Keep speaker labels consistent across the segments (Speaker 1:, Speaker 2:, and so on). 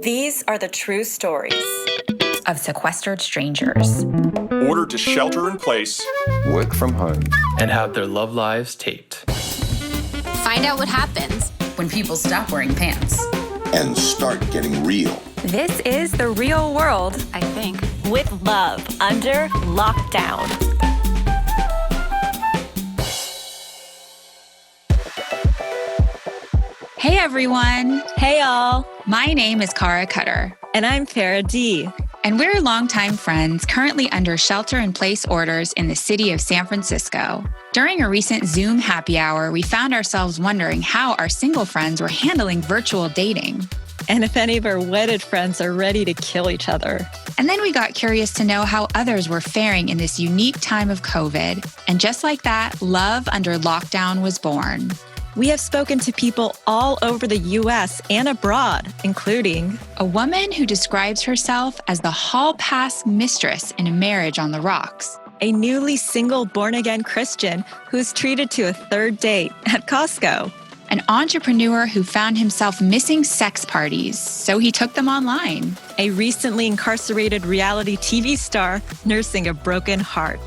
Speaker 1: These are the true stories
Speaker 2: of sequestered strangers,
Speaker 3: ordered to shelter in place,
Speaker 4: work from home,
Speaker 5: and have their love lives taped.
Speaker 6: Find out what happens
Speaker 2: when people stop wearing pants
Speaker 4: and start getting real.
Speaker 1: This is the real world,
Speaker 6: I think.
Speaker 1: with love under lockdown.
Speaker 2: Hey everyone!
Speaker 1: Hey all!
Speaker 2: My name is Cara Cutter.
Speaker 1: And I'm Farah D.
Speaker 2: And we're longtime friends currently under shelter-in-place orders in the city of San Francisco. During a recent Zoom happy hour, we found ourselves wondering how our single friends were handling virtual dating.
Speaker 1: And if any of our wedded friends are ready to kill each other.
Speaker 2: And then we got curious to know how others were faring in this unique time of COVID. And just like that, Love Under Lockdown was born.
Speaker 1: We have spoken to people all over the U.S. and abroad, including
Speaker 2: a woman who describes herself as the hall pass mistress in a marriage on the rocks,
Speaker 1: a newly single born-again Christian who's treated to a third date at Costco,
Speaker 2: an entrepreneur who found himself missing sex parties, so he took them online,
Speaker 1: a recently incarcerated reality TV star nursing a broken heart,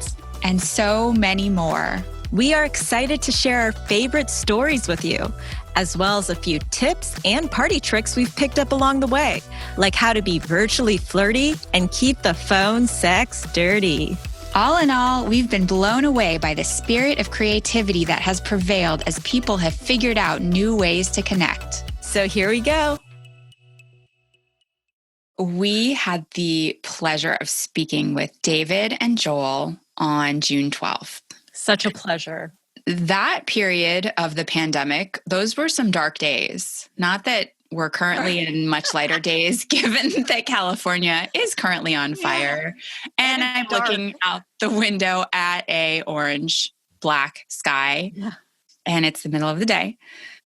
Speaker 2: and so many more.
Speaker 1: We are excited to share our favorite stories with you, as well as a few tips and party tricks we've picked up along the way, like how to be virtually flirty and keep the phone sex dirty.
Speaker 2: All in all, we've been blown away by the spirit of creativity that has prevailed as people have figured out new ways to connect.
Speaker 1: So here we go.
Speaker 2: We had the pleasure of speaking with David and Joel on June 12th.
Speaker 1: Such a pleasure.
Speaker 2: That period of the pandemic, those were some dark days. Not that we're currently in much lighter days, given that California is currently on fire. And I'm looking out the window at a orange-black sky, and it's the middle of the day.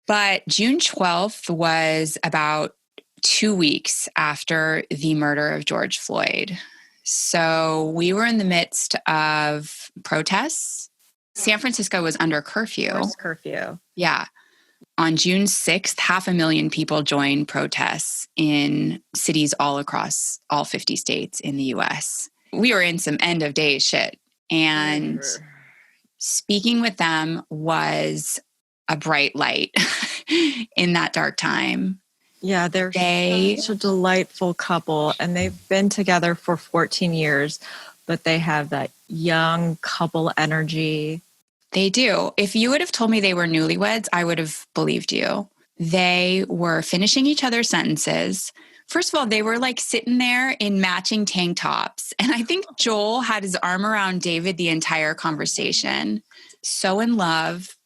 Speaker 2: But June 12th was about 2 weeks after the murder of George Floyd. So we were in the midst of protests. San Francisco was under curfew.
Speaker 1: First curfew.
Speaker 2: Yeah. On June 6th, 500,000 people joined protests in cities all across all 50 states in the U.S. We were in some end of days shit. And speaking with them was a bright light in that dark time.
Speaker 1: Yeah, they're such a delightful couple, and they've been together for 14 years, but they have that young couple energy.
Speaker 2: They do. If you would have told me they were newlyweds, I would have believed you. They were finishing each other's sentences. First of all, they were like sitting there in matching tank tops. And I think Joel had his arm around David the entire conversation. So in love.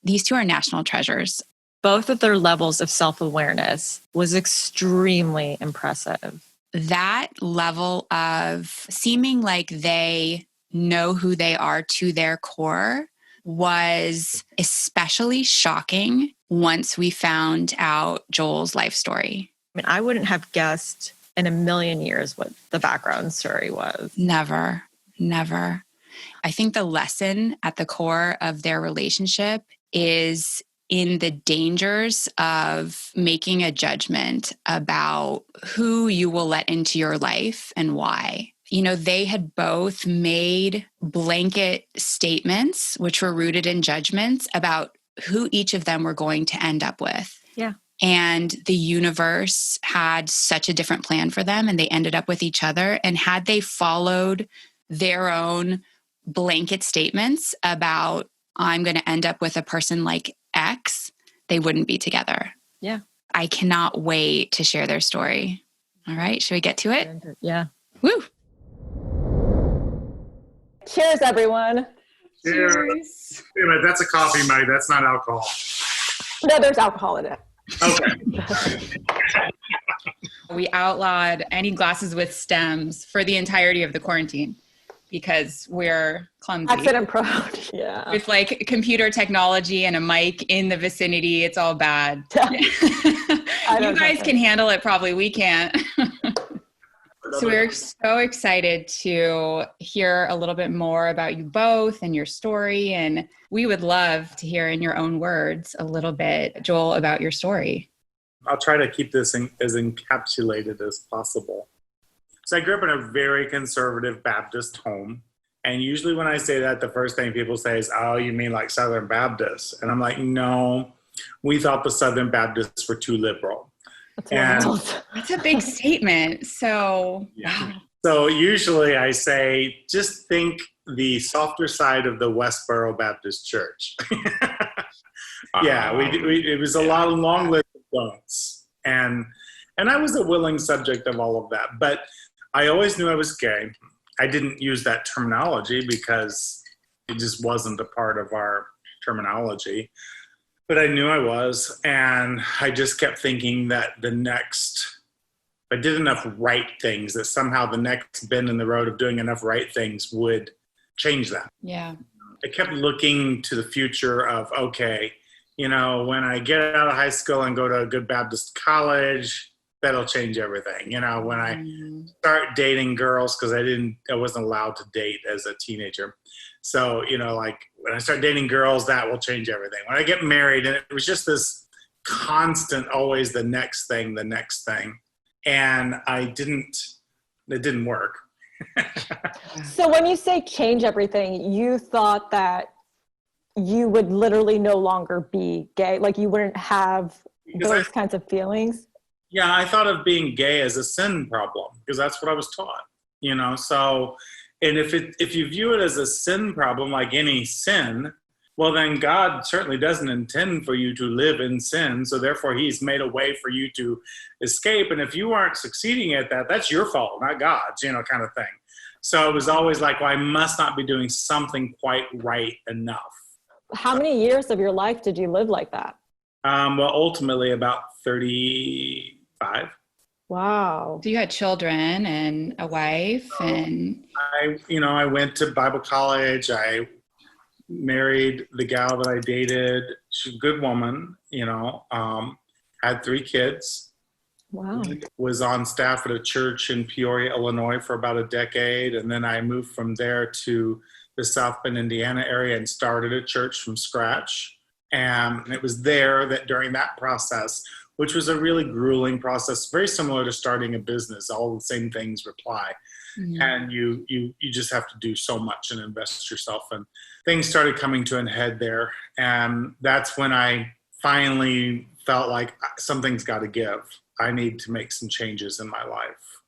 Speaker 2: These two are national treasures.
Speaker 1: Both of their levels of self-awareness was extremely impressive.
Speaker 2: That level of seeming like they know who they are to their core was especially shocking once we found out Joel's life story.
Speaker 1: I mean, I wouldn't have guessed in a million years what the background story was.
Speaker 2: Never. I think the lesson at the core of their relationship is in the dangers of making a judgment about who you will let into your life and why. You know, they had both made blanket statements, which were rooted in judgments about who each of them were going to end up with.
Speaker 1: Yeah.
Speaker 2: And the universe had such a different plan for them, and they ended up with each other. And had they followed their own blanket statements about, I'm going to end up with a person like X, they wouldn't be together.
Speaker 1: Yeah.
Speaker 2: I cannot wait to share their story. All right, should we get to it?
Speaker 1: Yeah.
Speaker 2: Woo!
Speaker 7: Cheers, everyone.
Speaker 8: Cheers. Wait a minute, that's a coffee mug. That's not alcohol.
Speaker 7: No, there's alcohol in it.
Speaker 8: Okay.
Speaker 2: We outlawed any glasses with stems for the entirety of the quarantine because we're clumsy.
Speaker 7: Accident prone. Yeah.
Speaker 2: With like computer technology and a mic in the vicinity, it's all bad. You guys can handle it, probably. We can't. So we're so excited to hear a little bit more about you both and your story. And we would love to hear in your own words a little bit, Joel, about your story.
Speaker 8: I'll try to keep this as encapsulated as possible. So I grew up in a very conservative Baptist home. And usually when I say that, the first thing people say is, oh, you mean like Southern Baptists? And I'm like, no, we thought the Southern Baptists were too liberal.
Speaker 2: That's a big statement. So,
Speaker 8: yeah. Wow. So usually I say, just think the softer side of the Westboro Baptist Church. Yeah, it was a lot of long list of don'ts. And I was a willing subject of all of that. But I always knew I was gay. I didn't use that terminology because it just wasn't a part of our terminology. But I knew I was, and I just kept thinking that if I did enough right things, that somehow the next bend in the road of doing enough right things would change that.
Speaker 2: Yeah.
Speaker 8: I kept looking to the future of, okay, when I get out of high school and go to a good Baptist college, that'll change everything. When I start dating girls, because I wasn't allowed to date as a teenager. So, like when I start dating girls, that will change everything. When I get married, and it was just this constant, always the next thing. And it didn't work.
Speaker 7: So when you say change everything, you thought that you would literally no longer be gay? Like you wouldn't have those kinds of feelings?
Speaker 8: Yeah, I thought of being gay as a sin problem because that's what I was taught, so, and if you view it as a sin problem, like any sin, well, then God certainly doesn't intend for you to live in sin. So therefore he's made a way for you to escape. And if you aren't succeeding at that, that's your fault, not God's, kind of thing. So it was always like, well, I must not be doing something quite right enough.
Speaker 7: How many years of your life did you live like that?
Speaker 8: Well, ultimately about 35.
Speaker 7: Wow.
Speaker 2: So you had children and a wife, and
Speaker 8: I went to Bible college. I married the gal that I dated. She's a good woman, had 3 kids.
Speaker 7: Wow.
Speaker 8: Was on staff at a church in Peoria, Illinois for about a decade. And then I moved from there to the South Bend, Indiana area and started a church from scratch. And it was there that during that process, which was a really grueling process, very similar to starting a business, all the same things apply. Mm-hmm. And you just have to do so much and invest yourself. And things started coming to an head there. And that's when I finally felt like something's got to give. I need to make some changes in my life.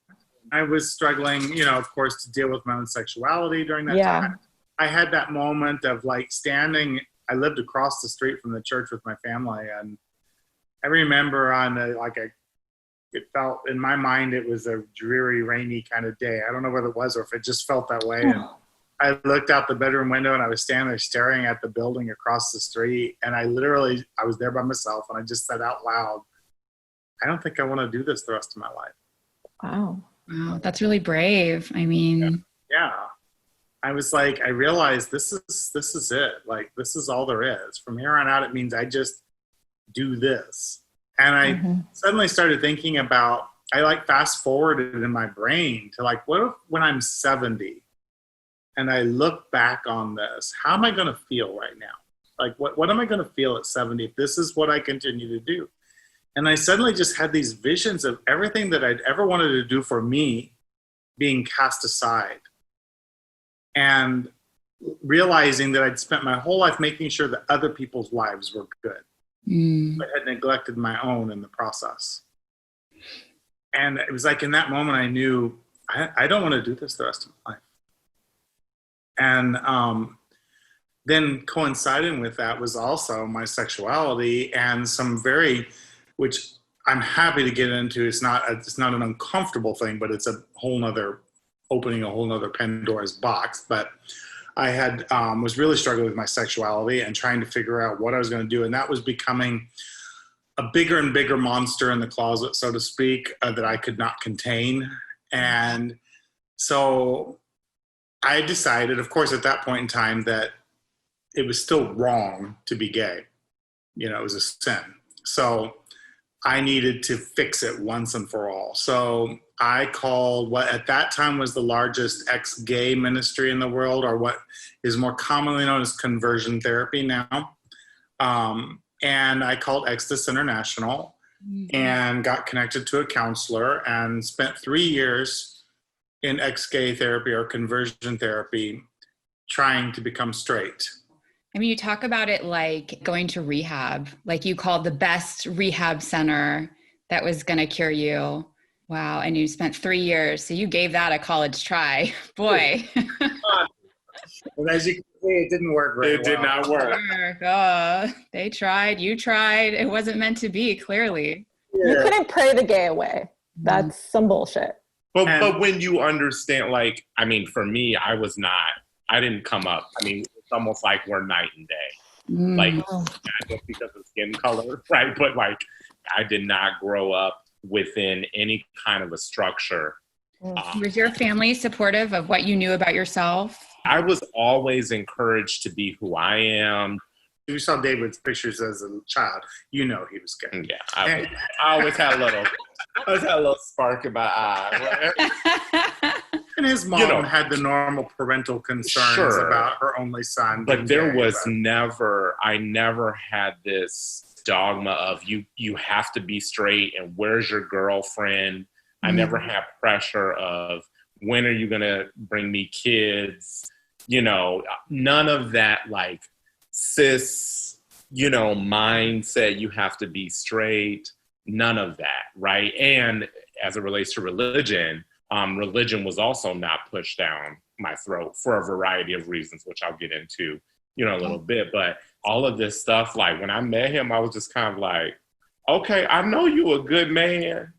Speaker 8: I was struggling, of course, to deal with my own sexuality during that time. I had that moment of like standing, I lived across the street from the church with my family. And I remember it felt, in my mind, it was a dreary, rainy kind of day. I don't know whether it was or if it just felt that way. And I looked out the bedroom window and I was standing there staring at the building across the street. And I was there by myself and I just said out loud, I don't think I want to do this the rest of my life.
Speaker 7: Wow.
Speaker 2: Wow, that's really brave. I mean,
Speaker 8: yeah. I was like, I realized this is it. Like, this is all there is. From here on out, it means I just do this. And I suddenly started thinking about, I fast forwarded in my brain to what if when I'm 70 and I look back on this, how am I going to feel right now? Like, what am I going to feel at 70 if this is what I continue to do? And I suddenly just had these visions of everything that I'd ever wanted to do for me being cast aside. And realizing that I'd spent my whole life making sure that other people's lives were good, but had neglected my own in the process. And it was like in that moment I knew I don't want to do this the rest of my life. And then coinciding with that was also my sexuality and some which I'm happy to get into. It's not an uncomfortable thing, but it's opening a whole nother Pandora's box. But I had was really struggling with my sexuality and trying to figure out what I was going to do. And that was becoming a bigger and bigger monster in the closet, so to speak, that I could not contain. And so I decided, of course, at that point in time that it was still wrong to be gay. It was a sin. So I needed to fix it once and for all. So I called what at that time was the largest ex-gay ministry in the world, or what is more commonly known as conversion therapy now. And I called Exodus International, and got connected to a counselor and spent 3 years in ex-gay therapy or conversion therapy trying to become straight.
Speaker 2: I mean, you talk about it like going to rehab, like you called the best rehab center that was going to cure you. Wow. And you spent 3 years. So you gave that a college try. Boy.
Speaker 8: And as you can see, it didn't work very well.
Speaker 3: It did not work.
Speaker 2: They tried. You tried. It wasn't meant to be, clearly.
Speaker 7: You couldn't pray the gay away. That's some bullshit.
Speaker 9: But when you understand, like, I mean, for me, I didn't come up. I mean, it's almost like we're night and day. Like, not just because of skin color, right? But like, I did not grow up within any kind of a structure.
Speaker 2: Was your family supportive of what you knew about yourself?
Speaker 9: I was always encouraged to be who I am.
Speaker 8: If you saw David's pictures as a child, you know he was gay.
Speaker 9: Yeah, I always had a little spark in my eye.
Speaker 8: And his mom had the normal parental concerns about her only son.
Speaker 9: But there was I never had this dogma of you have to be straight and where's your girlfriend. I never had pressure of when are you going to bring me kids? None of that like cis, mindset, you have to be straight. None of that, right? And as it relates to religion, religion was also not pushed down my throat for a variety of reasons, which I'll get into, a little bit. But all of this stuff, like when I met him, I was just kind of like, okay, I know you a good man.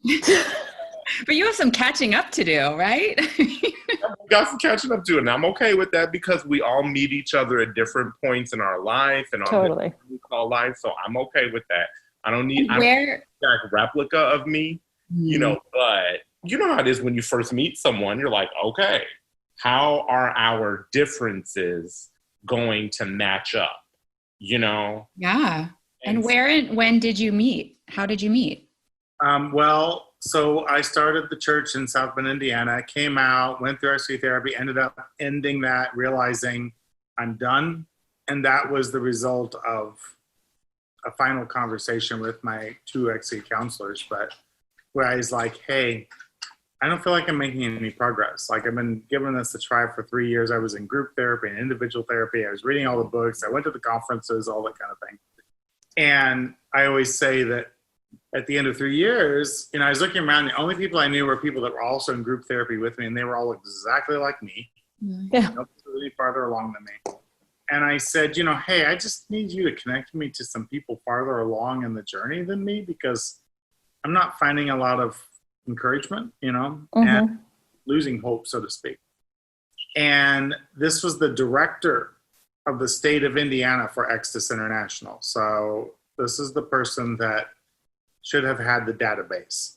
Speaker 2: But you have some catching up to do, right?
Speaker 9: Got some catching up to do, and I'm okay with that because we all meet each other at different points in our life and on we call life. So I'm okay with that. I don't need a replica of me, but you know how it is when you first meet someone, you're like, okay, how are our differences going to match up?
Speaker 2: Yeah. And when did you meet? How did you meet?
Speaker 8: So I started the church in South Bend, Indiana, came out, went through RC therapy, ended up ending that, realizing I'm done. And that was the result of a final conversation with my 2 ex-gay counselors, but where I was like, hey, I don't feel like I'm making any progress. Like I've been giving this a try for 3 years. I was in group therapy and individual therapy. I was reading all the books. I went to the conferences, all that kind of thing. And I always say that at the end of 3 years, I was looking around, the only people I knew were people that were also in group therapy with me, and they were all exactly like me.
Speaker 7: Yeah.
Speaker 8: Nobody really farther along than me. And I said, hey, I just need you to connect me to some people farther along in the journey than me because I'm not finding a lot of encouragement, and losing hope, so to speak. And this was the director of the state of Indiana for Exodus International. So this is the person that should have had the database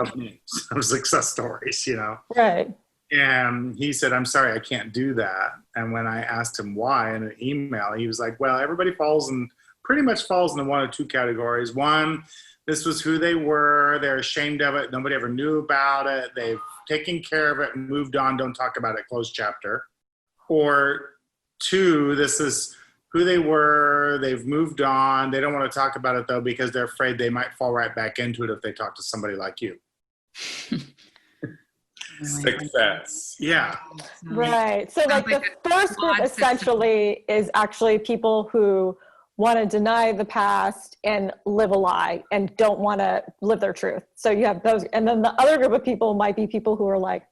Speaker 8: of names, of success stories,
Speaker 7: Right.
Speaker 8: And he said, I'm sorry, I can't do that. And when I asked him why in an email, he was like, well, everybody pretty much falls in one of 2 categories. One, this was who they were. They're ashamed of it. Nobody ever knew about it. They've taken care of it and moved on. Don't talk about it. Closed chapter. Or 2, this is who they were. They've moved on. They don't want to talk about it, though, because they're afraid they might fall right back into it if they talk to somebody like you.
Speaker 9: Success.
Speaker 8: Yeah.
Speaker 7: Right. So like the first group essentially is actually people who want to deny the past and live a lie and don't want to live their truth. So you have those. And then the other group of people might be people who are like,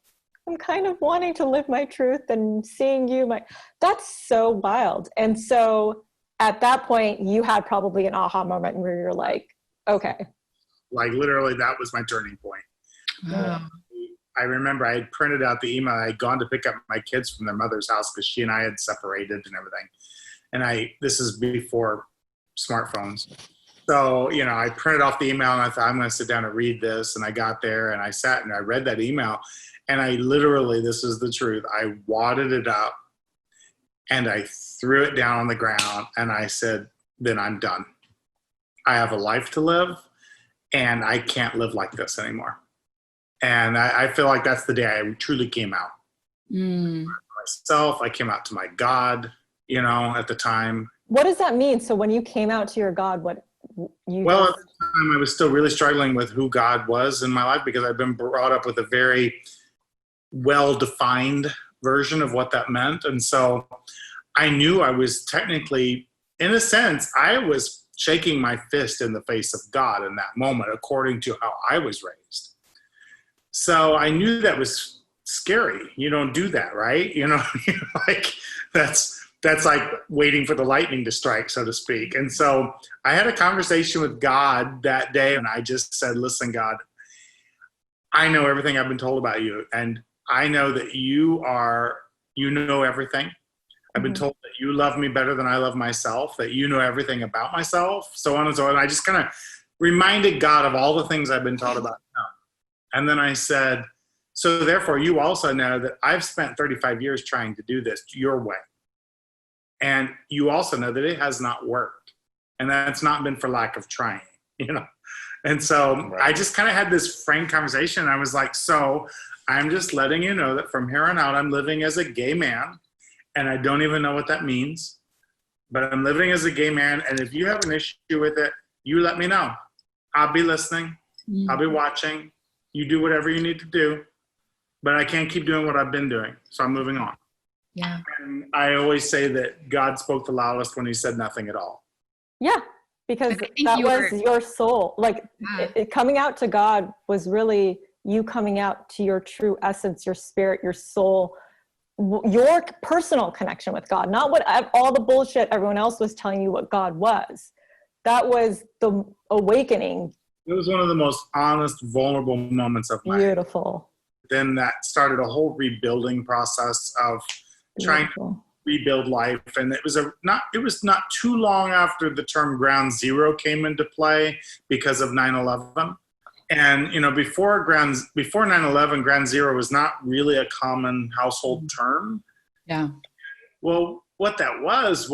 Speaker 7: I'm kind of wanting to live my truth and seeing you. That's so wild. And so at that point, you had probably an aha moment where you're like, okay.
Speaker 8: Like literally that was my turning point.
Speaker 2: Wow.
Speaker 8: I remember I had printed out the email. I had gone to pick up my kids from their mother's house because she and I had separated and everything. And this is before smartphones. So, I printed off the email and I thought, I'm going to sit down and read this. And I got there and I sat and I read that email. And I literally, this is the truth, I wadded it up and I threw it down on the ground and I said, then I'm done. I have a life to live and I can't live like this anymore. And I feel like that's the day I truly came out. Myself, I came out to my God, at the time.
Speaker 7: What does that mean? So when you came out to your God,
Speaker 8: Well, at the time, I was still really struggling with who God was in my life because I'd been brought up with a very well-defined version of what that meant. And so I knew I was technically, in a sense, I was shaking my fist in the face of God in that moment, according to how I was raised. So I knew that was scary. You don't do that, right? Like that's like waiting for the lightning to strike, so to speak. And so I had a conversation with God that day, and I just said, listen, God, I know everything I've been told about you, and I know that you know everything. I've been told that you love me better than I love myself, that you know everything about myself, so on and so on. And I just kind of reminded God of all the things I've been taught about him. And then I said, so therefore you also know that I've spent 35 years trying to do this your way. And you also know that it has not worked. And that's not been for lack of trying, And so I just kind of had this frank conversation. I was like, so I'm just letting you know that from here on out, I'm living as a gay man. And I don't even know what that means. But I'm living as a gay man. And if you have an issue with it, you let me know. I'll be listening. Mm-hmm. I'll be watching. You do whatever you need to do. But I can't keep doing what I've been doing. So I'm moving on.
Speaker 2: Yeah.
Speaker 8: And I always say that God spoke the loudest when he said nothing at all.
Speaker 7: Yeah, because that was your soul. Like it coming out to God was really you coming out to your true essence, your spirit, your soul, your personal connection with God, not what all the bullshit everyone else was telling you what God was. That was the awakening. It
Speaker 8: was one of the most honest, vulnerable moments of my life.
Speaker 7: Beautiful.
Speaker 8: Then that started a whole rebuilding process of trying to rebuild life. And it was not too long after the term ground zero came into play because of 9/11. And, before 9/11, ground zero was not really a common household term.
Speaker 2: Yeah.
Speaker 8: Well, what that was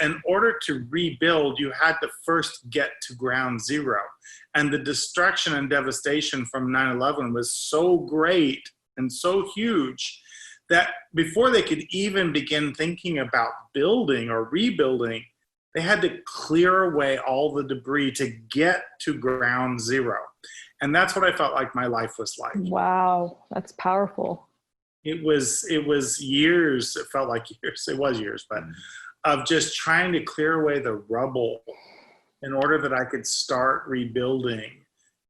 Speaker 8: in order to rebuild, you had to first get to ground zero. And the destruction and devastation from 9/11 was so great and so huge that before they could even begin thinking about building or rebuilding, they had to clear away all the debris to get to ground zero. And that's what I felt like my life was like.
Speaker 7: Wow, that's powerful.
Speaker 8: It was years, it felt like years, it was years, but of just trying to clear away the rubble in order that I could start rebuilding.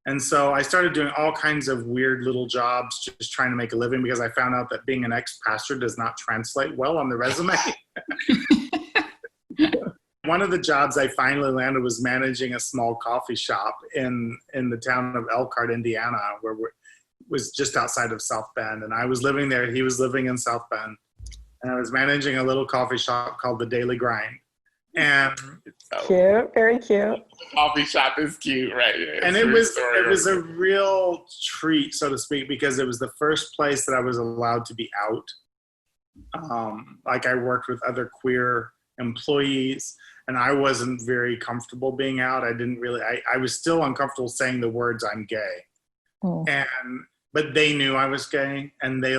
Speaker 8: And so I started doing all kinds of weird little jobs, just trying to make a living, because I found out that being an ex-pastor does not translate well on the resume. One of the jobs I finally landed was managing a small coffee shop in the town of Elkhart, Indiana, where was just outside of South Bend. And I was living there. He was living in South Bend. And I was managing a little coffee shop called The Daily Grind. And
Speaker 7: cute, very cute.
Speaker 9: Coffee shop is cute, right?
Speaker 8: And it was a real treat, so to speak, because it was the first place that I was allowed to be out. Like I worked with other queer employees, and I wasn't very comfortable being out. I was still uncomfortable saying the words "I'm gay," but they knew I was gay, and they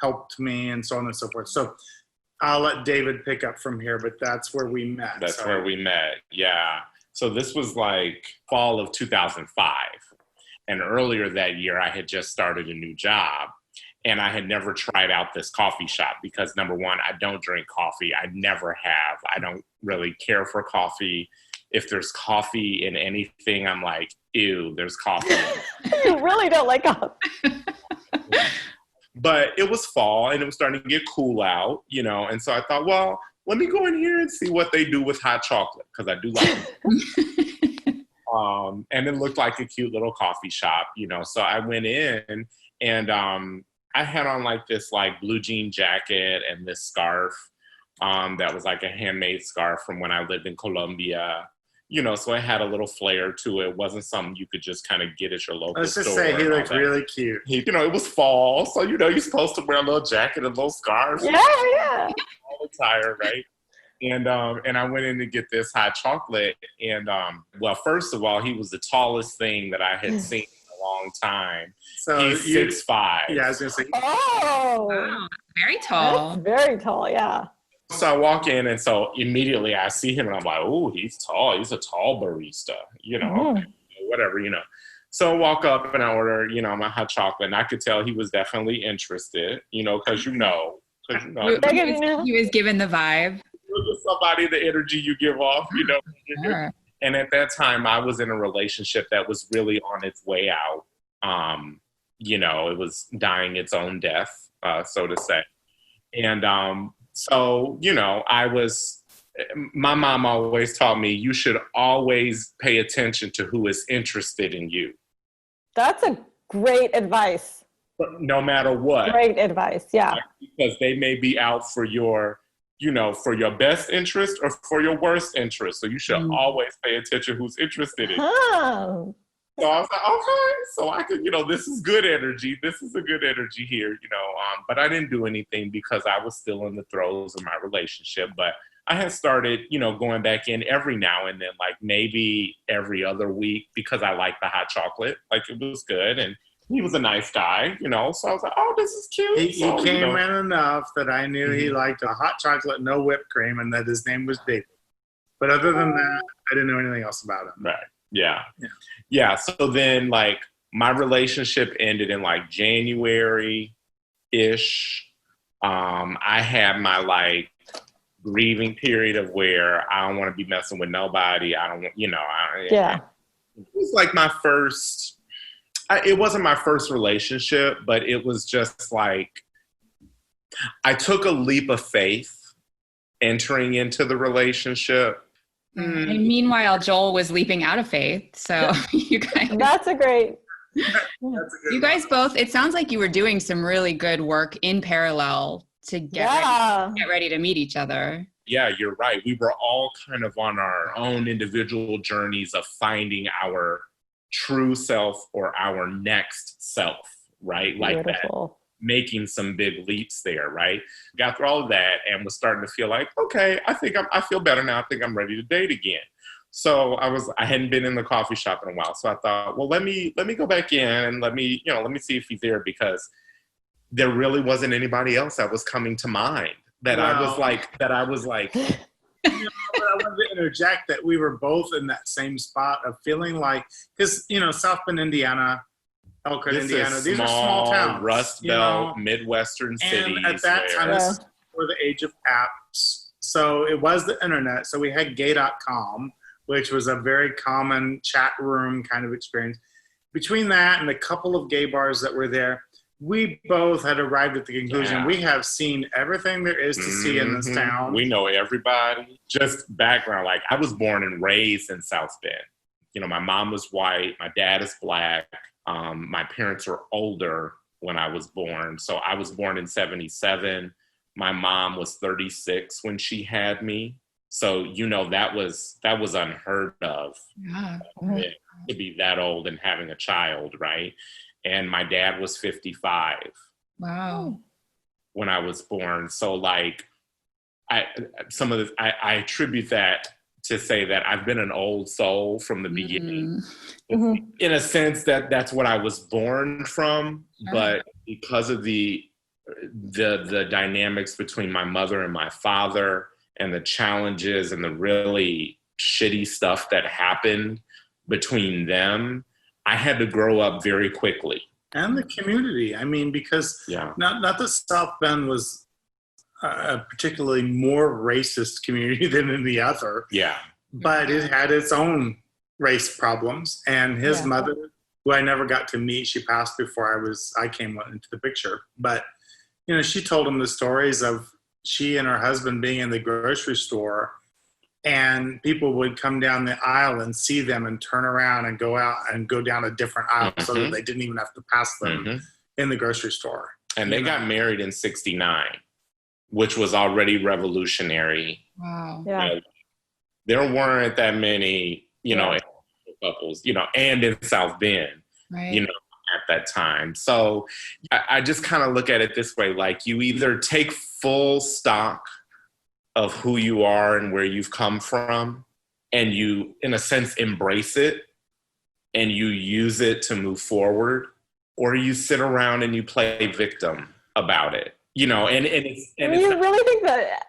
Speaker 8: helped me, and so on and so forth. So I'll let David pick up from here, but that's where we met.
Speaker 9: That's where we met, yeah. So this was fall of 2005. And earlier that year, I had just started a new job. And I had never tried out this coffee shop because, number one, I don't drink coffee. I never have. I don't really care for coffee. If there's coffee in anything, I'm like, ew, there's coffee.
Speaker 7: You really don't like coffee.
Speaker 9: But it was fall and it was starting to get cool out, and so I thought, well, let me go in here and see what they do with hot chocolate, because I do like it. And it looked like a cute little coffee shop, so I went in and I had on this blue jean jacket and this scarf that was a handmade scarf from when I lived in Colombia. So it had a little flair to it. It wasn't something you could just kind of get at your local store.
Speaker 8: Let's just say he looked really cute.
Speaker 9: It was fall, so you're supposed to wear a little jacket and little scarves.
Speaker 7: Yeah.
Speaker 9: All attire, right? And I went in to get this hot chocolate, and well, first of all, he was the tallest thing that I had seen in a long time. So he's 6'5".
Speaker 8: Yeah, I was gonna say.
Speaker 7: Oh,
Speaker 2: wow. Very tall.
Speaker 7: That's very tall, yeah.
Speaker 9: so I walk in, and so immediately I see him, and I'm like, oh, he's tall. He's a tall barista, okay, whatever, So I walk up and I order, my hot chocolate, and I could tell he was definitely interested, because
Speaker 2: he was given the vibe.
Speaker 9: Somebody, the energy you give off,
Speaker 2: Sure.
Speaker 9: And at that time, I was in a relationship that was really on its way out. It was dying its own death, so to say. And so, my mom always taught me, you should always pay attention to who is interested in you.
Speaker 7: That's a great advice.
Speaker 9: No matter what.
Speaker 7: Great advice, yeah.
Speaker 9: Because they may be out for your, for your best interest or for your worst interest. So you should always pay attention who's interested in you. So I was like, okay, so I could, this is good energy. This is a good energy here, but I didn't do anything because I was still in the throes of my relationship. But I had started, going back in every now and then, like maybe every other week, because I liked the hot chocolate. Like, it was good. And he was a nice guy, so I was like, oh, this is cute.
Speaker 8: He came in enough that I knew he liked a hot chocolate, no whipped cream, and that his name was David. But other than that, I didn't know anything else about him.
Speaker 9: Right. Yeah. So then, like, my relationship ended in like January-ish. I had my like grieving period of where I don't want to be messing with nobody. I don't want,
Speaker 7: Yeah.
Speaker 9: It was like my first. It wasn't my first relationship, but it was just like I took a leap of faith entering into the relationship.
Speaker 2: And meanwhile, Joel was leaping out of faith. So you guys.
Speaker 7: That's a great.
Speaker 2: You guys both. It sounds like you were doing some really good work in parallel to get ready to meet each other.
Speaker 9: Yeah, you're right. We were all kind of on our own individual journeys of finding our true self or our next self, right? Like
Speaker 7: Beautiful.
Speaker 9: That. Making some big leaps there, right? Got through all of that and was starting to feel like, okay, I feel better now. I think I'm ready to date again. So I hadn't been in the coffee shop in a while. So I thought, well, let me go back in and let me see if he's there, because there really wasn't anybody else that was coming to mind I was like,
Speaker 8: I wanted to interject that we were both in that same spot of feeling like, because, South Bend, Indiana, Elkhart, Indiana. These are small towns.
Speaker 9: Rust Belt, Midwestern cities.
Speaker 8: And at that time, this is before the age of apps. So it was the internet. So we had gay.com, which was a very common chat room kind of experience. Between that and a couple of gay bars that were there, we both had arrived at the conclusion we have seen everything there is to see in this town.
Speaker 9: We know everybody. Just background, like I was born and raised in South Bend. My mom was white. My dad is Black. My parents were older when I was born. So I was born in 1977. My mom was 36 when she had me. So, that was unheard of.
Speaker 2: Yeah.
Speaker 9: To be that old and having a child, right? And my dad was 55.
Speaker 2: Wow.
Speaker 9: When I was born. So like I attribute that to say that I've been an old soul from the beginning. Mm-hmm. In a sense that's what I was born from, but because of the dynamics between my mother and my father and the challenges and the really shitty stuff that happened between them, I had to grow up very quickly.
Speaker 8: And the community. I mean, because not that South Bend was a particularly more racist community than any other.
Speaker 9: Yeah.
Speaker 8: But it had its own race problems. And his mother, who I never got to meet, she passed before I came into the picture. But, she told him the stories of she and her husband being in the grocery store, and people would come down the aisle and see them and turn around and go out and go down a different aisle so that they didn't even have to pass them in the grocery store.
Speaker 9: And they got married in 1969, which was already revolutionary.
Speaker 2: Wow.
Speaker 7: Yeah.
Speaker 9: There weren't that many, couples, and in South Bend,
Speaker 2: right.
Speaker 9: At that time. So I just kind of look at it this way, like you either take full stock of who you are and where you've come from, and you, in a sense, embrace it and you use it to move forward, or you sit around and you play victim about it. You know, and it's
Speaker 7: you really think that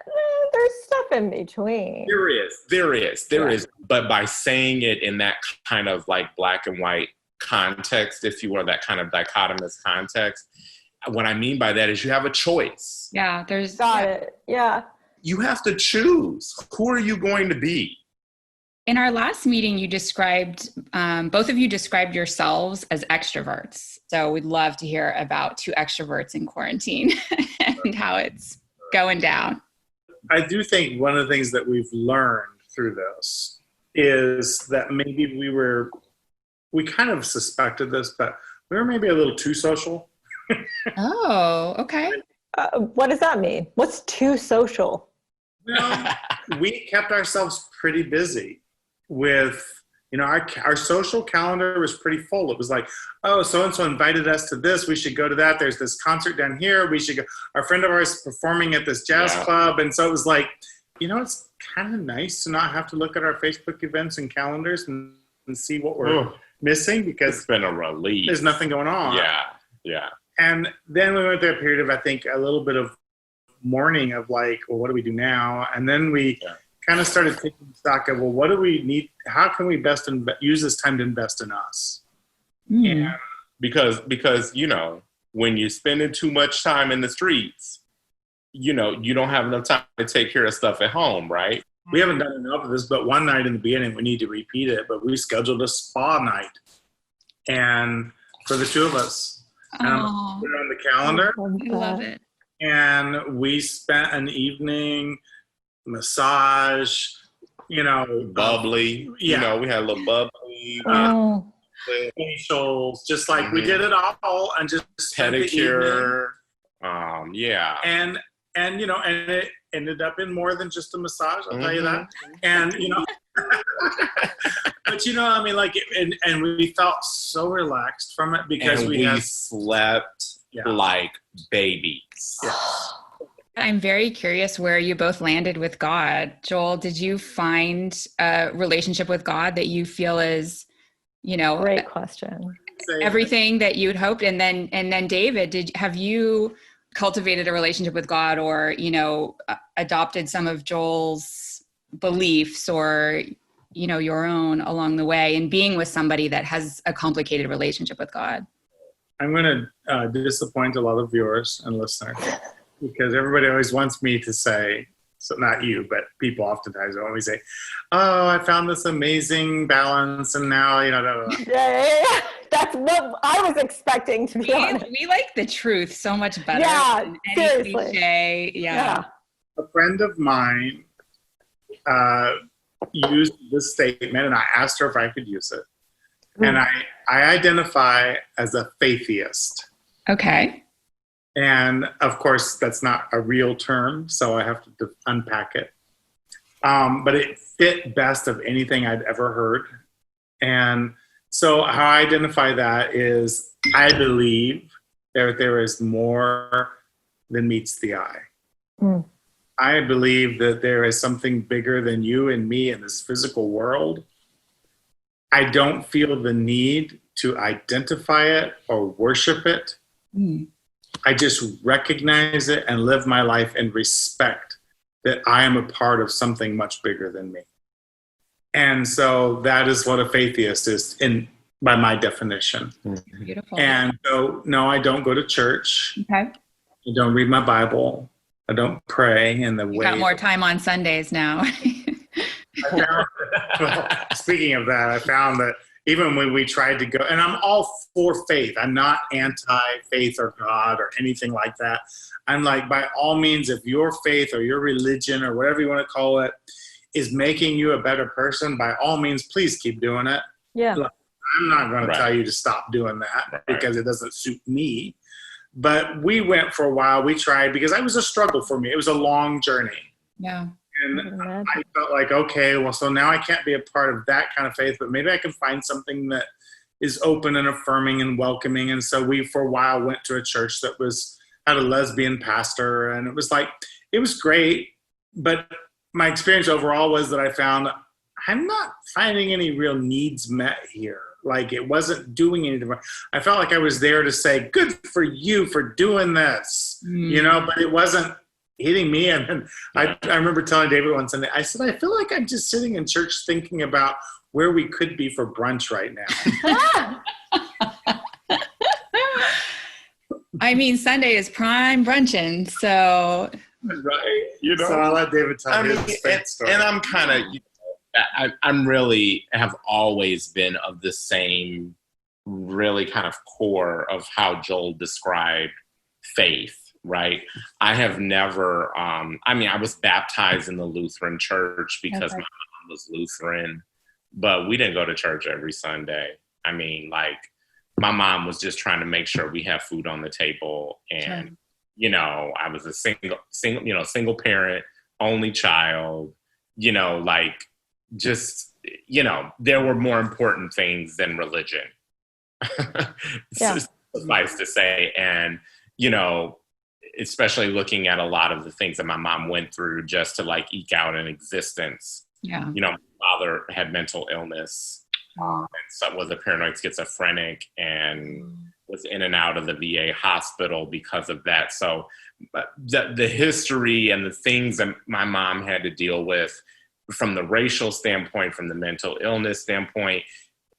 Speaker 7: there's stuff in between?
Speaker 9: There is. But by saying it in that kind of like black and white context, if you will, that kind of dichotomous context, what I mean by that is you have a choice.
Speaker 2: Yeah,
Speaker 7: Got it. Yeah.
Speaker 9: You have to choose. Who are you going to be?
Speaker 2: In our last meeting, you described, both of you described yourselves as extroverts. So we'd love to hear about two extroverts in quarantine and how it's going down.
Speaker 8: I do think one of the things that we've learned through this is that maybe we kind of suspected this, but we were maybe a little too social.
Speaker 2: Oh, okay.
Speaker 7: What does that mean? What's too social?
Speaker 8: Well, we kept ourselves pretty busy with, you know, our social calendar was pretty full. It was like, oh, so-and-so invited us to this. We should go to that. There's this concert down here. We should go. Our friend of ours is performing at this jazz club. And so it was like, you know, it's kind of nice to not have to look at our Facebook events and calendars and see what we're missing, because
Speaker 9: it's been a relief.
Speaker 8: There's nothing going on.
Speaker 9: Yeah.
Speaker 8: And then we went through a period of, I think, a little bit of mourning of like, well, what do we do now? And then we kind of started taking stock of, well, what do we need? How can we best use this time to invest in us?
Speaker 9: And because, you know, when you're spending too much time in the streets, you know, you don't have enough time to take care of stuff at home, right?
Speaker 8: We haven't done enough of this, but one night in the beginning, we need to repeat it, but we scheduled a spa night and for the two of us. Put it on the calendar.
Speaker 2: I love it.
Speaker 8: And we spent an evening massage, you know,
Speaker 9: bubbly. You know, we had a little bubbly,
Speaker 8: facials, just like we did it all, and just
Speaker 9: pedicure.
Speaker 8: And you know, and it ended up in more than just a massage. I'll tell you that. And you know, but you know, I mean, like, and we felt so relaxed from it because
Speaker 9: and we slept like babies.
Speaker 2: I'm very curious where you both landed with God. Joel, did you find a relationship with God that you feel is, you know,
Speaker 7: great question,
Speaker 2: everything that you'd hoped? And then David, have you cultivated a relationship with God, or, you know, adopted some of Joel's beliefs, or, you know, your own along the way, in being with somebody that has a complicated relationship with God?
Speaker 8: I'm going to disappoint a lot of viewers and listeners, because everybody always wants me to say, so not you, but people oftentimes always say, oh, I found this amazing balance, and now, you know,
Speaker 7: Yeah. That's what I was expecting, to be honest.
Speaker 2: We like the truth so much better than any
Speaker 7: seriously.
Speaker 2: cliche. Yeah.
Speaker 8: A friend of mine used this statement, and I asked her if I could use it. And I identify as a faithist.
Speaker 2: Okay.
Speaker 8: And of course, that's not a real term, so I have to unpack it. But it fit best of anything I'd ever heard. And so how I identify that is, I believe there is more than meets the eye. I believe that there is something bigger than you and me in this physical world. I don't feel the need to identify it or worship it. I just recognize it and live my life in respect that I am a part of something much bigger than me. And so that is what a faithist is, by my definition.
Speaker 2: Beautiful.
Speaker 8: And so, no, I don't go to church.
Speaker 2: Okay.
Speaker 8: I don't read my Bible. I don't pray in the way.
Speaker 2: You got more time on Sundays now.
Speaker 8: Speaking of that, I found that even when we tried to go, and I'm all for faith. I'm not anti-faith or God or anything like that. I'm like, by all means, if your faith or your religion or whatever you want to call it is making you a better person, by all means, please keep doing it.
Speaker 7: Yeah.
Speaker 8: Like, I'm not going to tell you to stop doing that because it doesn't suit me. But we went for a while. We tried, because it was a struggle for me. It was a long journey.
Speaker 2: Yeah.
Speaker 8: And I felt like, okay, well, so now I can't be a part of that kind of faith, but maybe I can find something that is open and affirming and welcoming. And so we, for a while, went to a church that had a lesbian pastor, and it was great. But my experience overall was that I found I'm not finding any real needs met here. Like it wasn't doing anything. I felt like I was there to say, good for you for doing this, but it wasn't hitting me. And then I remember telling David one Sunday, I said, I feel like I'm just sitting in church thinking about where we could be for brunch right now.
Speaker 2: I mean, Sunday is prime brunching, so.
Speaker 9: Right.
Speaker 8: So I'll let David tell his story.
Speaker 9: And I'm kind of, I'm really have always been of the same really kind of core of how Joel described faith, right? I have never, I was baptized in the Lutheran church because my mom was Lutheran, but we didn't go to church every Sunday. I mean, like, my mom was just trying to make sure we have food on the table. And, I was a single parent, only child, there were more important things than religion. Suffice to say. And, especially looking at a lot of the things that my mom went through just to like eke out an existence. Yeah. My father had mental illness. And so was a paranoid schizophrenic and was in and out of the VA hospital because of that. So the history and the things that my mom had to deal with from the racial standpoint, from the mental illness standpoint,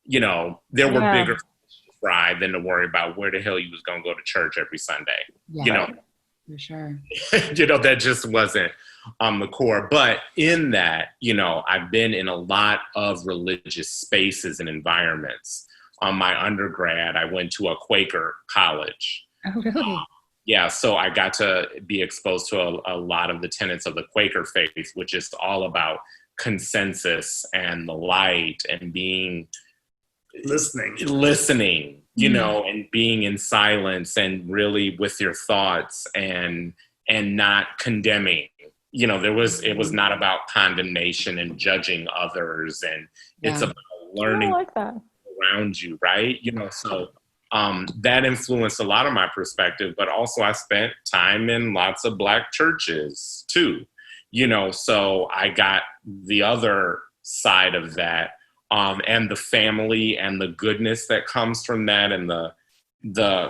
Speaker 9: there were bigger fish to fry than to worry about where the hell you was going to go to church every Sunday.
Speaker 2: For sure.
Speaker 9: That just wasn't the core. But in that, I've been in a lot of religious spaces and environments. On my undergrad, I went to a Quaker college.
Speaker 2: Oh, really?
Speaker 9: So I got to be exposed to a lot of the tenets of the Quaker faith, which is all about consensus and the light and being listening, and being in silence and really with your thoughts and not condemning. It was not about condemnation and judging others, and it's about learning around you, right? So that influenced a lot of my perspective, but also I spent time in lots of Black churches too, so I got the other side of that, and the family and the goodness that comes from that, and the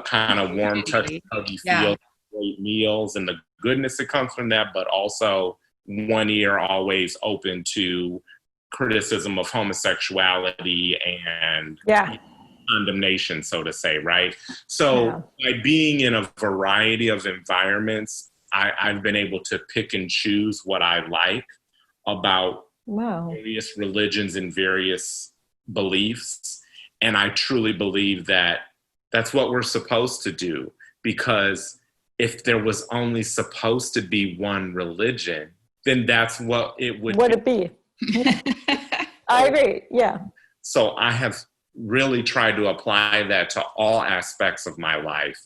Speaker 9: kind of warm touch, huggy feel, great meals, and the goodness that comes from that, but also one ear always open to criticism of homosexuality and condemnation, so to say, right? So by being in a variety of environments, I've been able to pick and choose what I like about various religions and various beliefs. And I truly believe that that's what we're supposed to do, because if there was only supposed to be one religion, then that's what it would
Speaker 7: be. I agree. Yeah.
Speaker 9: So I have really tried to apply that to all aspects of my life.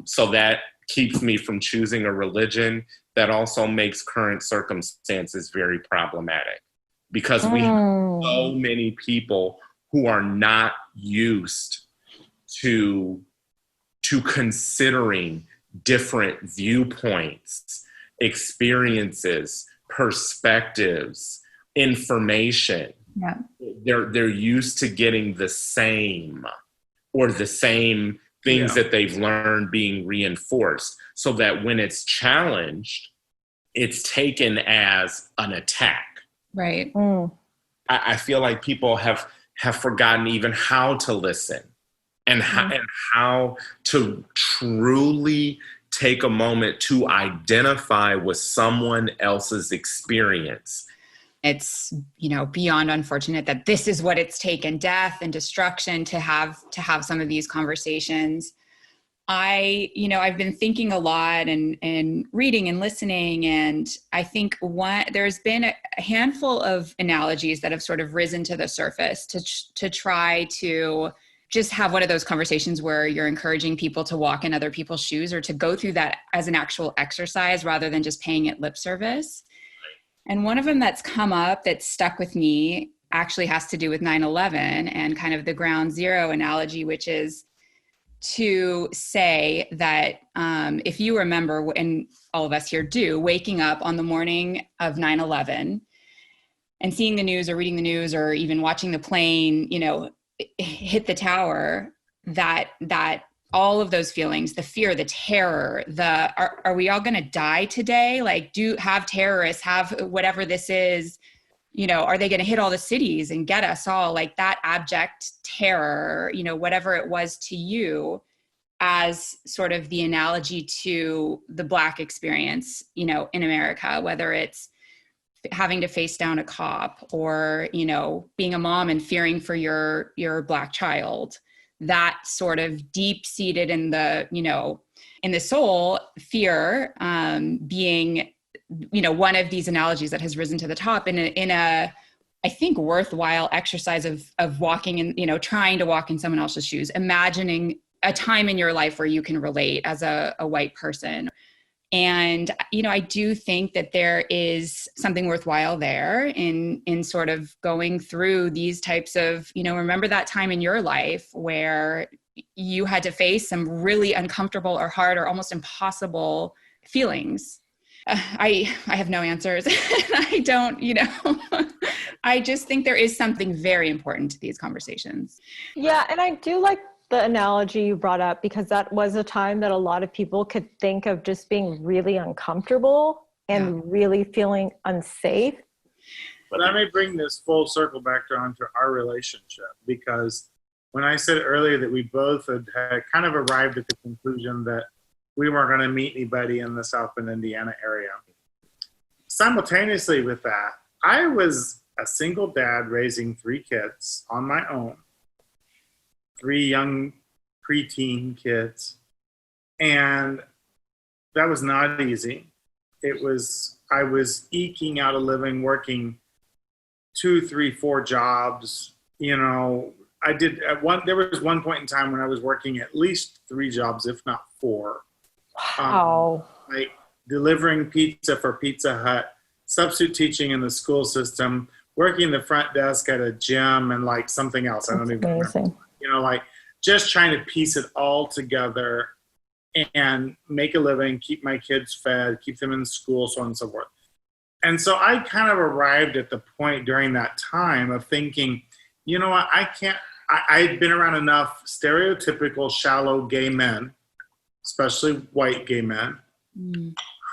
Speaker 9: So that keeps me from choosing a religion that also makes current circumstances very problematic, because we have so many people who are not used to considering different viewpoints, experiences, perspectives, information.
Speaker 2: Yeah.
Speaker 9: They're used to getting the same things that they've learned being reinforced, so that when it's challenged, it's taken as an attack.
Speaker 2: Right.
Speaker 9: I feel like people have forgotten even how to listen and how to truly take a moment to identify with someone else's experience.
Speaker 2: It's, beyond unfortunate that this is what it's taken, death and destruction, to have some of these conversations. I've been thinking a lot and reading and listening, and I think there's been a handful of analogies that have sort of risen to the surface to try to just have one of those conversations where you're encouraging people to walk in other people's shoes, or to go through that as an actual exercise rather than just paying it lip service. And one of them that's come up that stuck with me actually has to do with 9/11 and kind of the ground zero analogy, which is to say that if you remember, and all of us here do, waking up on the morning of 9/11 and seeing the news or reading the news or even watching the plane, hit the tower, that all of those feelings, the fear, the terror, are we all going to die today? Like, have terrorists, have whatever this is, are they going to hit all the cities and get us all? Like that abject terror, whatever it was to you, as sort of the analogy to the Black experience, in America, whether it's having to face down a cop or, being a mom and fearing for your Black child, that sort of deep seated in the, in the soul, fear, being, one of these analogies that has risen to the top in a I think worthwhile exercise of walking in, trying to walk in someone else's shoes, imagining a time in your life where you can relate as a white person. And, I do think that there is something worthwhile there in sort of going through these types of, remember that time in your life where you had to face some really uncomfortable or hard or almost impossible feelings. I have no answers. I don't, I just think there is something very important to these conversations.
Speaker 7: Yeah. And I do like the analogy you brought up, because that was a time that a lot of people could think of just being really uncomfortable and really feeling unsafe.
Speaker 8: But I may bring this full circle back onto our relationship, because when I said earlier that we both had kind of arrived at the conclusion that we weren't going to meet anybody in the South Bend, Indiana area. Simultaneously with that, I was a single dad raising 3 kids on my own, 3 young preteen kids. And that was not easy. I was eking out a living, working 2, 3, 4 jobs. There was one point in time when I was working at least 3 jobs, if not 4.
Speaker 7: Wow.
Speaker 8: Like delivering pizza for Pizza Hut, substitute teaching in the school system, working the front desk at a gym, and like something else. I don't even remember. Like just trying to piece it all together and make a living, keep my kids fed, keep them in school, so on and so forth. And so I kind of arrived at the point during that time of thinking, what, I'd been around enough stereotypical shallow gay men, especially white gay men,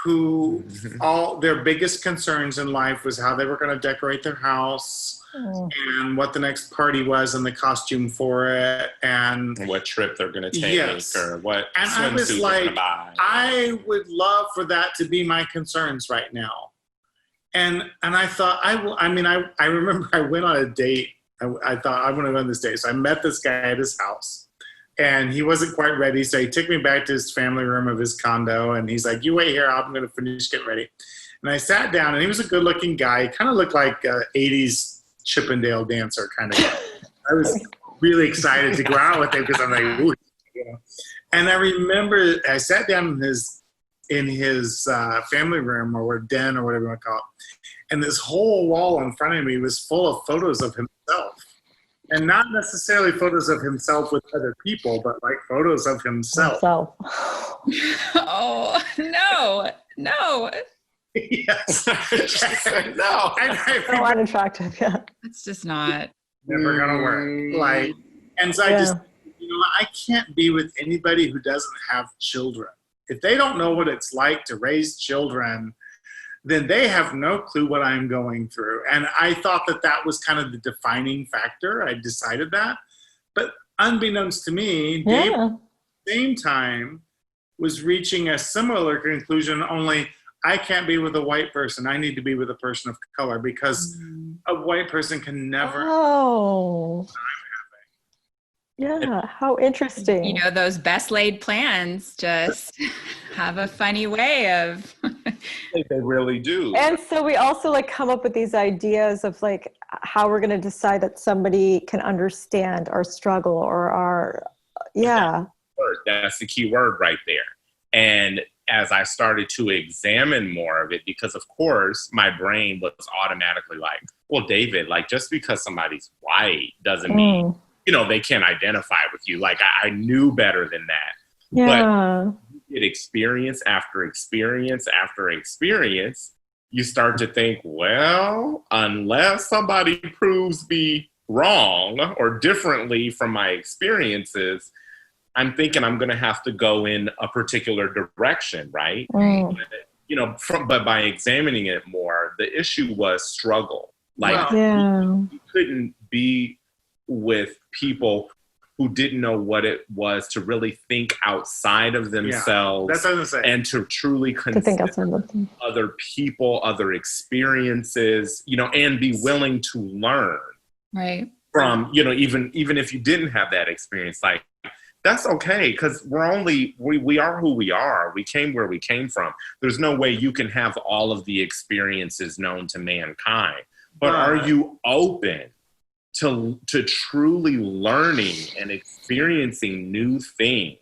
Speaker 8: who all their biggest concerns in life was how they were going to decorate their house and what the next party was and the costume for it and
Speaker 9: what trip they're going to take or what swimsuit they're going to buy.
Speaker 8: I would love for that to be my concerns right now. And I thought, I remember I went on a date. I thought, I'm going to go on this date. So I met this guy at his house. And he wasn't quite ready, so he took me back to his family room of his condo, and he's like, you wait here, I'm going to finish getting ready. And I sat down, and he was a good-looking guy. He kind of looked like an 80s Chippendale dancer kind of guy. I was really excited to go out with him because I'm like, ooh. And I remember I sat down in his family room or den or whatever you want to call it, and this whole wall in front of me was full of photos of himself. And not necessarily photos of himself with other people, but like photos of himself.
Speaker 2: Oh, no.
Speaker 8: Yes.
Speaker 9: No.
Speaker 7: So unattractive, yeah.
Speaker 2: It's just not.
Speaker 8: Never going to work. And so I just, I can't be with anybody who doesn't have children. If they don't know what it's like to raise children, then they have no clue what I'm going through. And I thought that was kind of the defining factor. I decided that. But unbeknownst to me, Dave at the same time was reaching a similar conclusion, only I can't be with a white person. I need to be with a person of color because a white person can never.
Speaker 7: Oh. Yeah, how interesting.
Speaker 2: Those best laid plans just have a funny way of.
Speaker 9: They really do.
Speaker 7: And so we also come up with these ideas of how we're going to decide that somebody can understand our struggle or our,
Speaker 9: That's the key word right there. And as I started to examine more of it, because of course my brain was automatically like, well, David, just because somebody's white doesn't mean they can't identify with you. I knew better than that.
Speaker 7: Yeah.
Speaker 9: But you get experience after experience after experience, you start to think, well, unless somebody proves me wrong or differently from my experiences, I'm thinking I'm going to have to go in a particular direction, right?
Speaker 7: Mm.
Speaker 9: But by examining it more, the issue was struggle. Like,
Speaker 7: you
Speaker 9: couldn't be with people who didn't know what it was to really think outside of themselves,
Speaker 8: that's what I was gonna say.
Speaker 9: and to truly
Speaker 7: to think outside
Speaker 9: consider
Speaker 7: of them.
Speaker 9: other people, other experiences, and be willing to learn
Speaker 2: Right.
Speaker 9: from, even if you didn't have that experience, like, that's okay, because we are who we are. We came where we came from. There's no way you can have all of the experiences known to mankind. But are you open to truly learning and experiencing new things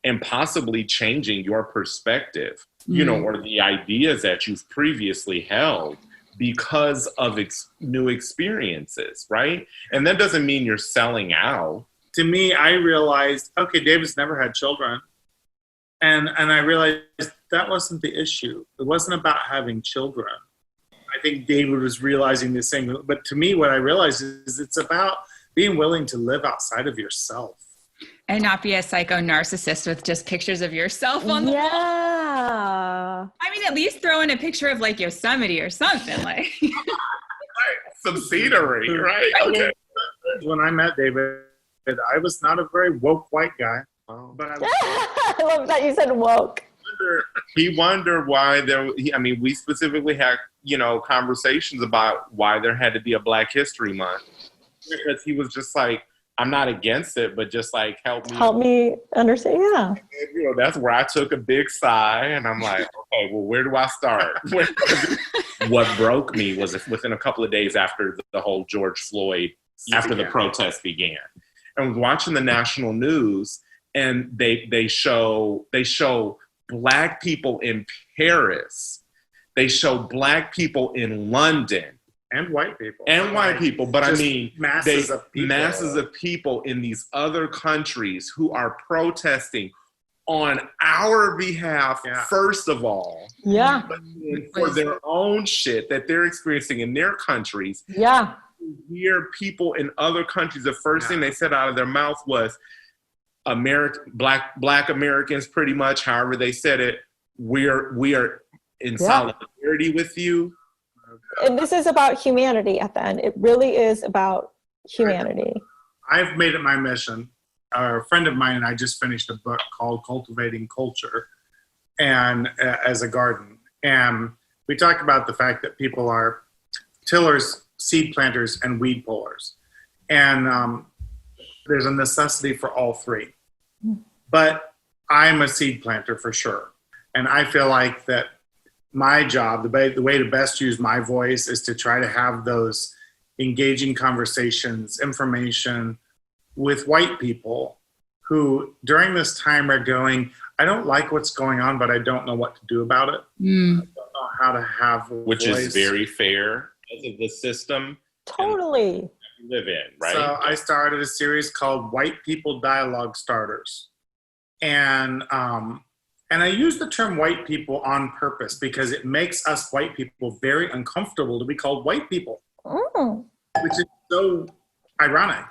Speaker 9: and possibly changing your perspective, or the ideas that you've previously held because of new experiences, right? And that doesn't mean you're selling out.
Speaker 8: To me, I realized, okay, David's never had children. And I realized that wasn't the issue. It wasn't about having children. I think David was realizing the same. But to me, what I realized is it's about being willing to live outside of yourself.
Speaker 2: And not be a psycho narcissist with just pictures of yourself on the wall. I mean, at least throw in a picture of like Yosemite or something like.
Speaker 9: Some scenery, right? Okay.
Speaker 8: When I met David, I was not a very woke white guy. But
Speaker 7: I love that you said woke.
Speaker 9: He wondered why we specifically had, conversations about why there had to be a Black History Month. Because he was just like, I'm not against it, but just like, help me
Speaker 7: understand. Yeah.
Speaker 9: And, that's where I took a big sigh and I'm like, okay, well, where do I start? What broke me was within a couple of days after the whole George Floyd, after the protests began. And watching the national news, and they show Black people in Paris, they show Black people in London,
Speaker 8: and white people,
Speaker 9: but I mean,
Speaker 8: masses
Speaker 9: of people in these other countries who are protesting on our behalf, first of all, but for their own shit that they're experiencing in their countries.
Speaker 7: Yeah.
Speaker 9: Hear people in other countries, the first thing they said out of their mouth was Black Americans, pretty much, however they said it, we are in solidarity with you.
Speaker 7: And this is about humanity at the end. It really is about humanity.
Speaker 8: I've made it my mission. A friend of mine and I just finished a book called Cultivating Culture, and as a garden. And we talked about the fact that people are tillers, seed planters, and weed pullers. And there's a necessity for all three. But I'm a seed planter for sure. And I feel like that my job, the way to best use my voice is to try to have those engaging conversations, information with white people who during this time are going, I don't like what's going on, but I don't know what to do about it. I don't know how to have a
Speaker 9: Which
Speaker 8: voice.
Speaker 9: is very fair because of the system
Speaker 7: Totally.
Speaker 9: you live in, right?
Speaker 8: So I started a series called White People Dialogue Starters. And I use the term white people on purpose because it makes us white people very uncomfortable to be called white people, which is so ironic.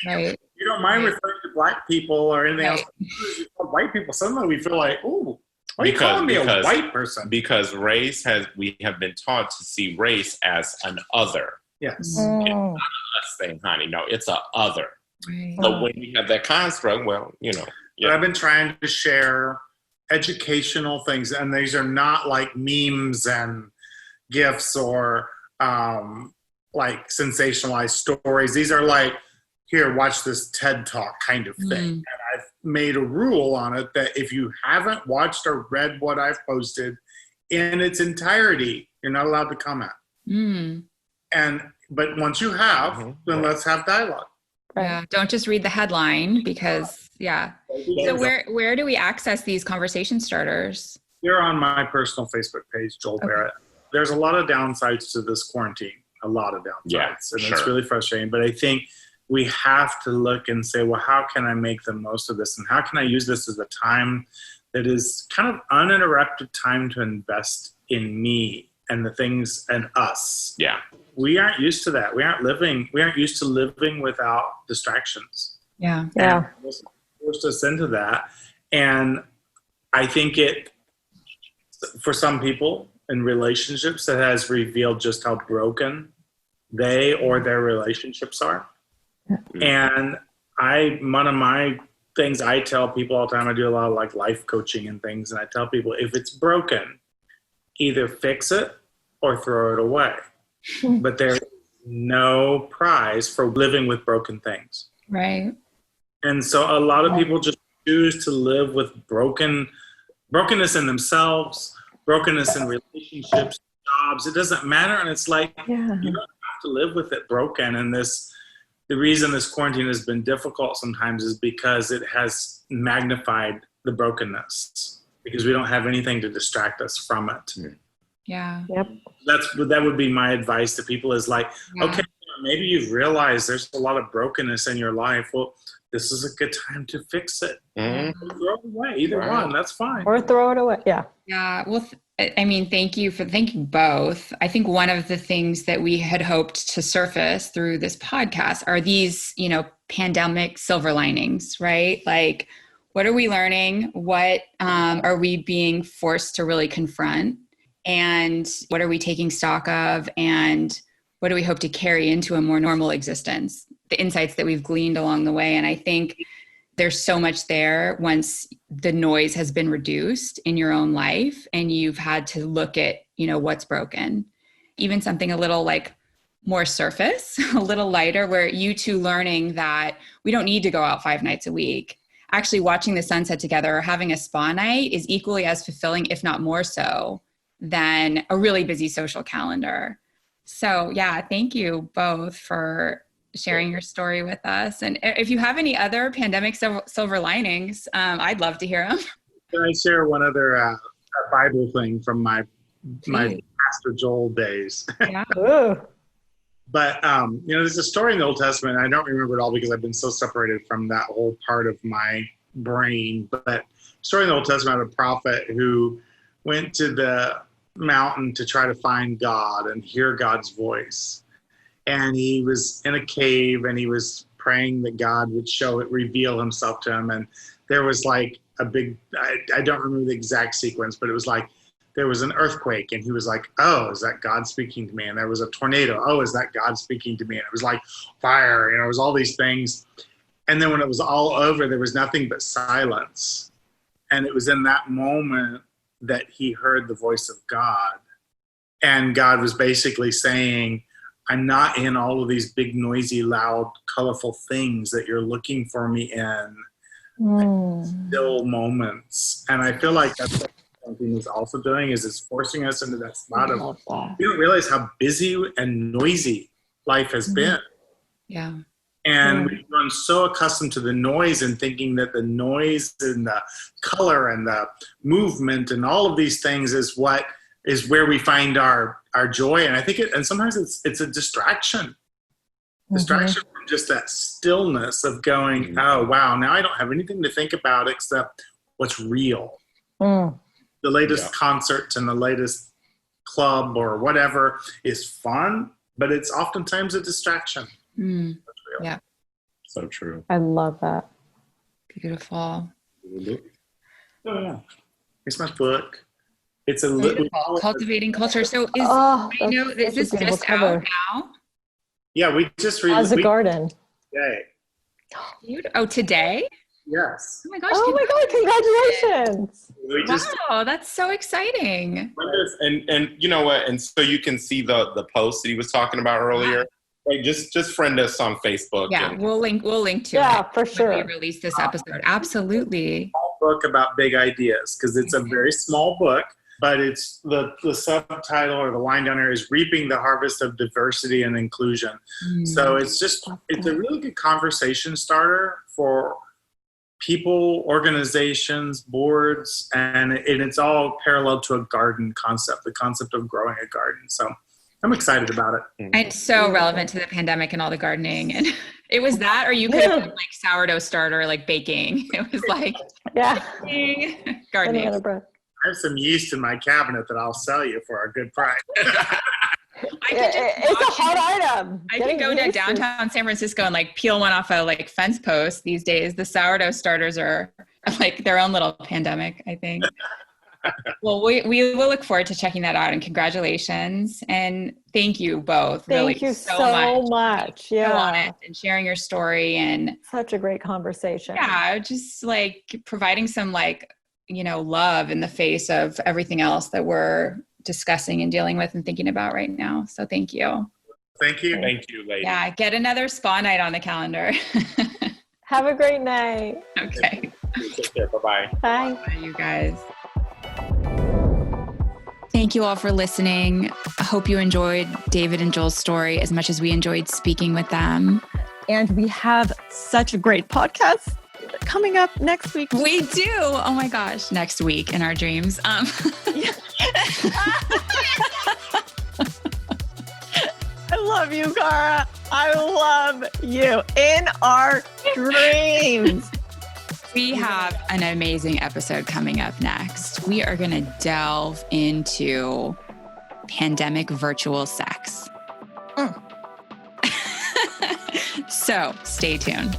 Speaker 2: Right.
Speaker 8: You don't mind referring to Black people or anything else. You call white people, suddenly we feel like, ooh, why are you calling me a white person?
Speaker 9: Because we have been taught to see race as an other.
Speaker 8: Yes.
Speaker 9: It's not us saying, honey, no, it's a other.
Speaker 2: Right.
Speaker 9: But when we have that construct, well,
Speaker 8: But I've been trying to share educational things, and these are not like memes and GIFs or like sensationalized stories. These are like, here, watch this TED Talk kind of thing. And I've made a rule on it that if you haven't watched or read what I've posted in its entirety, you're not allowed to comment. But once you have, then let's have dialogue.
Speaker 2: Yeah. Don't just read the headline because, So where do we access these conversation starters?
Speaker 8: They're on my personal Facebook page, Joel Barrett. There's a lot of downsides to this quarantine, a lot of downsides. It's really frustrating. But I think we have to look and say, well, how can I make the most of this? And how can I use this as a time that is kind of uninterrupted time to invest in me and the things and us.
Speaker 9: Yeah.
Speaker 8: We aren't used to that. We aren't used to living without distractions.
Speaker 2: Yeah.
Speaker 7: Yeah.
Speaker 8: And this forced us into that. And I think for some people in relationships, it has revealed just how broken they or their relationships are. And one of my things I tell people all the time, I do a lot of like life coaching and things. And I tell people, if it's broken, either fix it or throw it away. But there's no prize for living with broken things.
Speaker 2: Right.
Speaker 8: And so a lot of people just choose to live with brokenness in themselves, brokenness in relationships, jobs. It doesn't matter. And it's like, you don't have to live with it broken. And the reason this quarantine has been difficult sometimes is because it has magnified the brokenness, because we don't have anything to distract us from it.
Speaker 2: Yeah.
Speaker 7: Yep.
Speaker 8: That would be my advice to people is like, okay, maybe you've realized there's a lot of brokenness in your life. Well, this is a good time to fix it.
Speaker 9: Mm-hmm.
Speaker 8: Throw it away, either one, that's fine.
Speaker 7: Or throw it away. Yeah.
Speaker 2: Yeah. Well, thank you both. I think one of the things that we had hoped to surface through this podcast are these, pandemic silver linings, right? Like, what are we learning? What are we being forced to really confront? And what are we taking stock of? And what do we hope to carry into a more normal existence? The insights that we've gleaned along the way. And I think there's so much there once the noise has been reduced in your own life and you've had to look at, what's broken. Even something a little like more surface, a little lighter, where you two learning that we don't need to go out 5 nights a week. Actually watching the sunset together or having a spa night is equally as fulfilling, if not more so, than a really busy social calendar. So yeah, thank you both for sharing your story with us. And if you have any other pandemic silver linings, I'd love to hear them.
Speaker 8: Can I share one other Bible thing from my Pastor Joel days?
Speaker 2: Yeah.
Speaker 8: But, there's a story in the Old Testament. I don't remember it all because I've been so separated from that whole part of my brain. But story in the Old Testament of a prophet who went to the mountain to try to find God and hear God's voice. And he was in a cave and he was praying that God would reveal himself to him. And there was like a big, I don't remember the exact sequence, but it was like, there was an earthquake and he was like, oh, is that God speaking to me? And there was a tornado. Oh, is that God speaking to me? And it was like fire, it was all these things. And then when it was all over, there was nothing but silence. And it was in that moment that he heard the voice of God. And God was basically saying, I'm not in all of these big, noisy, loud, colorful things that you're looking for me in. Still moments. And I feel like that's what something is also doing is it's forcing us into that spot of, we don't realize how busy and noisy life has been.
Speaker 2: Yeah.
Speaker 8: And we've grown so accustomed to the noise and thinking that the noise and the color and the movement and all of these things is where we find our joy. And I think and sometimes it's a distraction. Distraction from just that stillness of going, oh, wow, now I don't have anything to think about except what's real. The latest concert and the latest club or whatever is fun, but it's oftentimes a distraction.
Speaker 2: Yeah.
Speaker 9: So true.
Speaker 7: I love that.
Speaker 2: Beautiful.
Speaker 8: Oh, yeah. It's my book. It's a
Speaker 2: little Cultivating Culture. So is this just out now?
Speaker 8: Yeah, we just released
Speaker 7: As a garden.
Speaker 8: Today.
Speaker 2: Oh, today?
Speaker 8: Yes.
Speaker 2: Oh my gosh.
Speaker 7: Oh my God, congratulations.
Speaker 2: Wow, that's so exciting.
Speaker 9: And you know what? And so you can see the post that he was talking about earlier. Like just friend us on Facebook.
Speaker 2: Yeah, we'll link to it.
Speaker 7: Yeah, for sure.
Speaker 2: When we release this episode. Absolutely.
Speaker 8: Small book about big ideas because it's a very small book, but it's the subtitle or the line down there is Reaping the Harvest of Diversity and Inclusion. So it's a really good conversation starter for people, organizations, boards, and it's all parallel to a garden concept, the concept of growing a garden. So I'm excited about it.
Speaker 2: And so relevant to the pandemic and all the gardening. And it was that, or you could have done like sourdough starter, like baking. It was like gardening.
Speaker 8: I have some yeast in my cabinet that I'll sell you for a good price.
Speaker 7: It's a hot item.
Speaker 2: I can go to downtown San Francisco and like peel one off a like fence post these days. The sourdough starters are like their own little pandemic, I think. Well, we will look forward to checking that out, and congratulations. And thank you both.
Speaker 7: Thank you so much. Yeah.
Speaker 2: And sharing your story, and
Speaker 7: such a great conversation.
Speaker 2: Yeah. Just like providing some like, love in the face of everything else that we're discussing and dealing with and thinking about right now. So thank you.
Speaker 8: Thank you.
Speaker 9: Thank you, ladies.
Speaker 2: Yeah. Get another spa night on the calendar.
Speaker 7: Have a great night.
Speaker 2: Okay.
Speaker 9: Take care. Bye-bye.
Speaker 7: Bye.
Speaker 2: Bye, you guys. Thank you all for listening. I hope you enjoyed David and Joel's story as much as we enjoyed speaking with them.
Speaker 1: And we have such a great podcast coming up next week.
Speaker 2: We do. Oh my gosh. Next week in our dreams.
Speaker 1: I love you, Cara. I love you in our dreams.
Speaker 2: We have an amazing episode coming up next. We are going to delve into pandemic virtual sex. So stay tuned.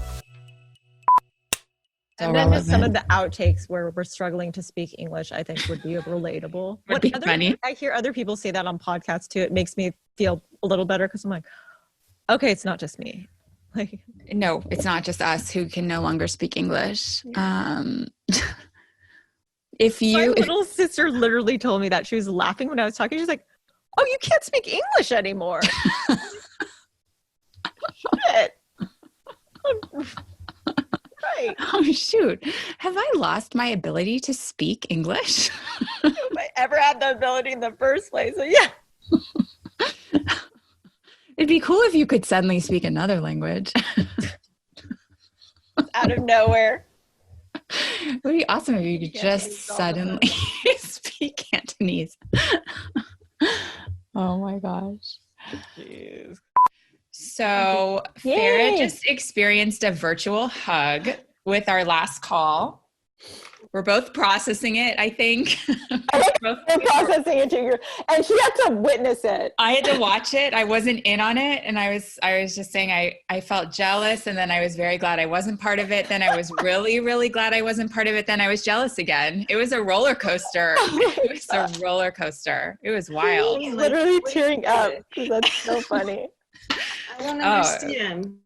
Speaker 1: And then just some of the outtakes where we're struggling to speak English, I think would be relatable.
Speaker 2: Would be funny.
Speaker 1: I hear other people say that on podcasts too. It makes me feel a little better because I'm like, okay, it's not just me. Like,
Speaker 2: no, it's not just us who can no longer speak English.
Speaker 1: My little sister literally told me that. She was laughing when I was talking. She's like, oh, you can't speak English anymore. Shit. Right.
Speaker 2: Oh, shoot. Have I lost my ability to speak English?
Speaker 1: If I ever had the ability in the first place. So yeah.
Speaker 2: It'd be cool if you could suddenly speak another language.
Speaker 1: Out of nowhere.
Speaker 2: It would be awesome if you could just suddenly speak Cantonese. Oh my gosh.
Speaker 1: Jeez.
Speaker 2: So Farah just experienced a virtual hug with our last call. We're both processing it, I think.
Speaker 7: We're processing it too. And she had to witness it.
Speaker 2: I had to watch it. I wasn't in on it. And I was just saying I felt jealous. And then I was very glad I wasn't part of it. Then I was really, really glad I wasn't part of it. Then I was jealous again. It was a roller coaster. It was a roller coaster. It was wild.
Speaker 7: Literally tearing up because that's so funny.
Speaker 10: I don't understand.